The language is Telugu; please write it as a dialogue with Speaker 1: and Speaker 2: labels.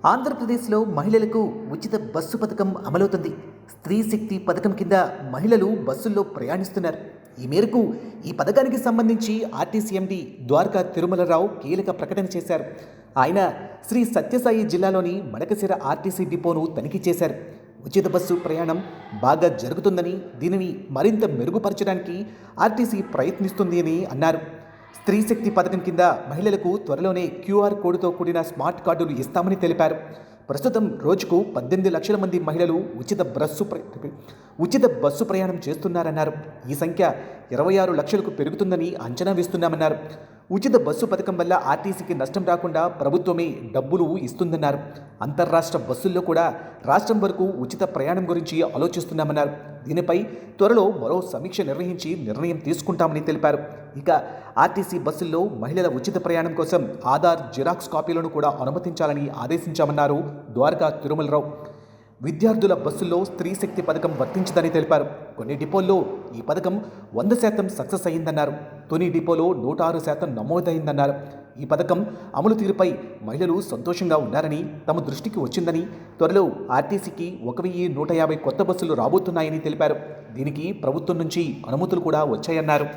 Speaker 1: ఆంధ్రప్రదేశ్లో మహిళలకు ఉచిత బస్సు పథకం అమలవుతుంది. స్త్రీ శక్తి పథకం కింద మహిళలు బస్సుల్లో ప్రయాణిస్తున్నారు. ఈ మేరకు ఈ పథకానికి సంబంధించి ఆర్టీసీ ఎండీ ద్వారకా తిరుమలరావు కీలక ప్రకటన చేశారు. ఆయన శ్రీ సత్యసాయి జిల్లాలోని మడకశిర ఆర్టీసీ డిపోను తనిఖీ చేశారు. ఉచిత బస్సు ప్రయాణం బాగా జరుగుతుందని, దీనిని మరింత మెరుగుపరచడానికి ఆర్టీసీ ప్రయత్నిస్తుంది అని అన్నారు. స్త్రీ శక్తి పథకం కింద మహిళలకు త్వరలోనే క్యూఆర్ కోడ్తో కూడిన స్మార్ట్ కార్డులు ఇస్తామని తెలిపారు. ప్రస్తుతం రోజుకు 18 లక్షల మంది మహిళలు ఉచిత బస్సు ప్రయాణం చేస్తున్నారన్నారు. ఈ సంఖ్య 26 లక్షలకు పెరుగుతుందని అంచనా వేస్తున్నామన్నారు. ఉచిత బస్సు పథకం వల్ల ఆర్టీసీకి నష్టం రాకుండా ప్రభుత్వమే డబ్బులు ఇస్తుందన్నారు. అంతర్రాష్ట్ర బస్సుల్లో కూడా రాష్ట్రం వరకు ఉచిత ప్రయాణం గురించి ఆలోచిస్తున్నామన్నారు. దీనిపై త్వరలో మరో సమీక్ష నిర్వహించి నిర్ణయం తీసుకుంటామని తెలిపారు. ఇక ఆర్టీసీ బస్సుల్లో మహిళల ఉచిత ప్రయాణం కోసం ఆధార్ జిరాక్స్ కాపీలను కూడా అనుమతించాలని ఆదేశించామన్నారు ద్వారకా తిరుమలరావు. విద్యార్థుల బస్సుల్లో స్త్రీ శక్తి పథకం వర్తించదని తెలిపారు. కొన్ని డిపోల్లో ఈ పథకం 100% సక్సెస్ అయిందన్నారు. తుని డిపోలో 106% నమోదైందన్నారు. ఈ పథకం అమలు తీరుపై మహిళలు సంతోషంగా ఉన్నారని, తమ దృష్టికి వచ్చిందని, త్వరలో ఆర్టీసీకి 1150 కొత్త బస్సులు రాబోతున్నాయని తెలిపారు. దీనికి ప్రభుత్వం నుంచి అనుమతులు కూడా వచ్చాయన్నారు.